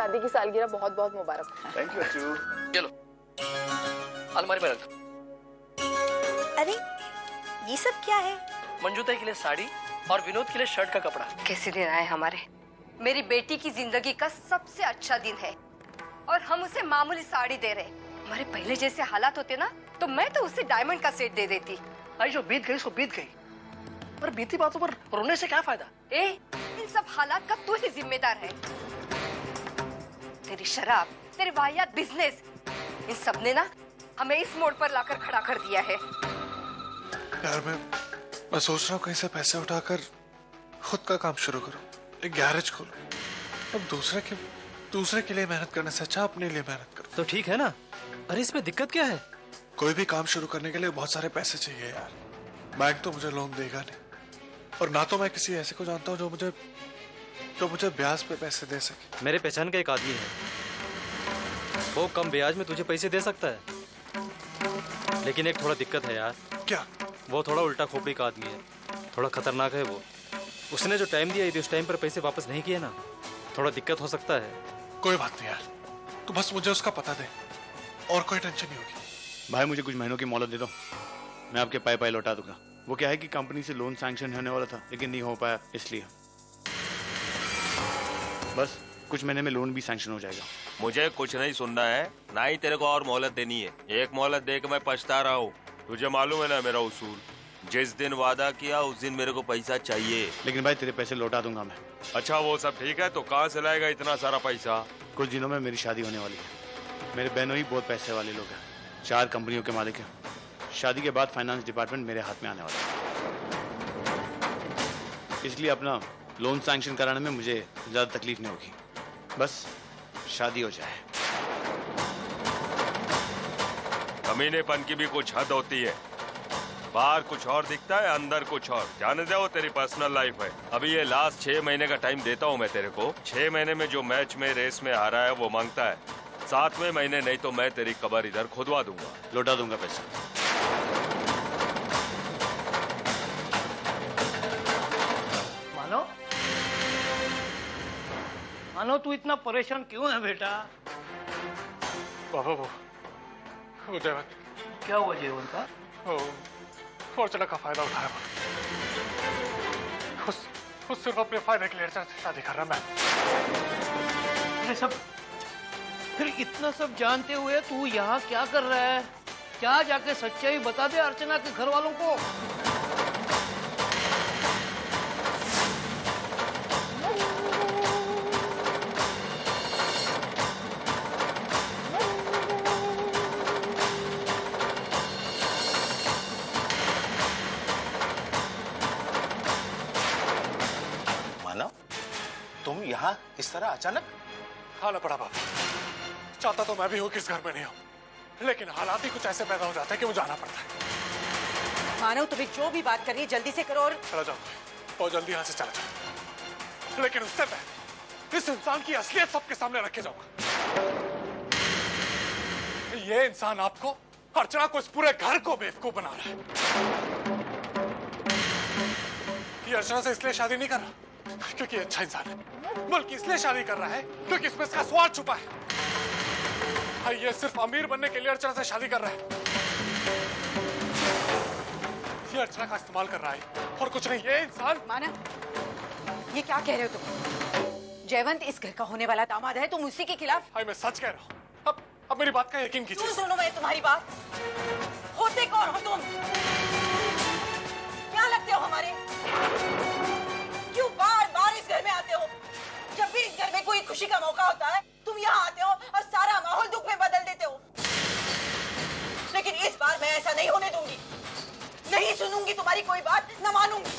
शादी की सालगिरह बहुत बहुत मुबारक। थैंक यू अच्छू। चलो अलमारी में रख दो। अरे ये सब क्या है? मंजूता के लिए साड़ी और विनोद के लिए शर्ट का कपड़ा। कैसे दिन आए हमारे। मेरी बेटी की जिंदगी का सबसे अच्छा दिन है और हम उसे मामूली साड़ी दे रहे। हमारे पहले जैसे हालात होते ना तो मैं तो उसे डायमंड का सेट दे देती। भाई जो बीत गई सो बीत गई, पर बीती बातों पर रोने से क्या फायदा। इन सब हालात का तू ही जिम्मेदार है। तेरी शराब, तेरे वाहियात बिजनेस, इन सब ने ना हमें इस मोड़ पर लाकर खड़ा कर दिया है। यार मैं सोच रहा हूँ कहीं से पैसे उठाकर खुद का काम शुरू करूँ, एक गैरेज खोलूं। अब दूसरे के लिए मेहनत करने से अच्छा अपने लिए मेहनत करूँ। तो ठीक है ना। अरे इसमें दिक्कत क्या है? कोई भी काम शुरू करने के लिए बहुत सारे पैसे चाहिए यार। बैंक तो मुझे लोन देगा नहीं, और ना तो मैं किसी ऐसे को जानता हूँ जो मुझे ब्याज पे पैसे दे सके। मेरे पहचान का एक आदमी है, वो कम ब्याज में तुझे पैसे दे सकता है, लेकिन एक थोड़ा दिक्कत है यार। क्या? वो थोड़ा उल्टा खोपड़ी का आदमी है, थोड़ा खतरनाक है वो। उसने जो टाइम दिया यदि उस टाइम पर पैसे वापस नहीं किए ना, थोड़ा दिक्कत हो सकता है। कोई बात नहीं यार, तू बस मुझे उसका पता दे और कोई टेंशन नहीं होगी। भाई मुझे कुछ महीनों की मोहलत दे दो, मैं आपके पाई लौटा दूंगा। वो क्या है कि कंपनी से लोन सैंक्शन होने वाला था लेकिन नहीं हो पाया, इसलिए बस कुछ महीने में लोन भी सैंक्शन हो जाएगा। मुझे कुछ नहीं सुनना है, ना ही तेरे को और मोहलत देनी है। एक मोहलत दे के मैं पछता रहा हूँ। तुझे मालूम है ना मेरा उसूल, जिस दिन वादा किया उस दिन मेरे को पैसा चाहिए। लेकिन भाई तेरे पैसे लौटा दूंगा मैं। अच्छा वो सब ठीक है, तो कहाँ से लाएगा इतना सारा पैसा? कुछ दिनों में मेरी शादी होने वाली है। मेरे बहनों ही बहुत पैसे वाले लोग हैं, 4 कंपनियों के मालिक हैं। शादी के बाद फाइनेंस डिपार्टमेंट मेरे हाथ में आने वाला है, इसलिए अपना लोन सैंक्शन कराने में मुझे ज्यादा तकलीफ नहीं होगी। बस शादी हो जाए। कमीनेपन की भी कुछ हद होती है। बाहर कुछ और दिखता है, अंदर कुछ और। जाने दे, वो तेरी पर्सनल लाइफ है। अभी ये लास्ट 6 महीने का टाइम देता हूँ मैं तेरे को। 6 महीने में जो मैच में रेस में हारा है वो मांगता है। 7वें महीने नहीं तो मैं तेरी कब्र इधर खुदवा दूंगा। लौटा दूंगा पैसा। मानो तू इतना परेशान क्यों है बेटा? बाबा वो जयवंत। क्या हुआ जयवंत का? फॉर्चूनर का फायदा उठाया वो सिर्फ अपने फायदे के लिए अर्चना से शादी कर रहा। मैं सब फिर इतना सब जानते हुए तू यहाँ क्या कर रहा है? क्या जाके सच्चाई बता दे अर्चना के घर वालों को। तुम यहाँ इस तरह अचानक? आना पड़ा बाबा। चाहता तो मैं भी हूँ कि इस घर में नहीं हूँ, लेकिन हालात ही कुछ ऐसे पैदा हो जाते हैं कि मुझे आना पड़ता है। मानव तुम्हें जो भी बात करनी है जल्दी से करो और चला जाओ और जल्दी यहाँ से चला जाओ, लेकिन उससे पहले इस इंसान की असलियत सबके सामने रखे जाऊंगा। ये इंसान आपको, अर्चना को, इस पूरे घर को बेवकूफ बना रहा है। ये अर्चना से इसलिए शादी नहीं कर रहा क्योंकि अच्छा इंसान है, बल्कि इसलिए शादी कर रहा है क्योंकि इसमें इसका स्वार्थ छुपा है। ये सिर्फ अमीर बनने के लिए अर्चना से शादी कर रहा है। ये अर्चना का इस्तेमाल कर रहा है और कुछ नहीं। ये इंसान। मानव ये क्या कह रहे हो तुम? जयवंत इस घर का होने वाला दामाद है, तुम उसी के खिलाफ? मैं सच कह रहा हूँ। अब मेरी बात का यकीन कीजिए। सुनो मैं तुम्हारी बात। होते कौन हो तुम? क्या लगते हो हमारे? क्यों बार बार इस घर में आते हो? जब भी इस घर में कोई खुशी का मौका होता है तुम यहाँ आते हो और सारा माहौल दुख में बदल देते हो। लेकिन इस बार मैं ऐसा नहीं होने दूंगी। नहीं सुनूंगी तुम्हारी कोई बात, न मानूंगी।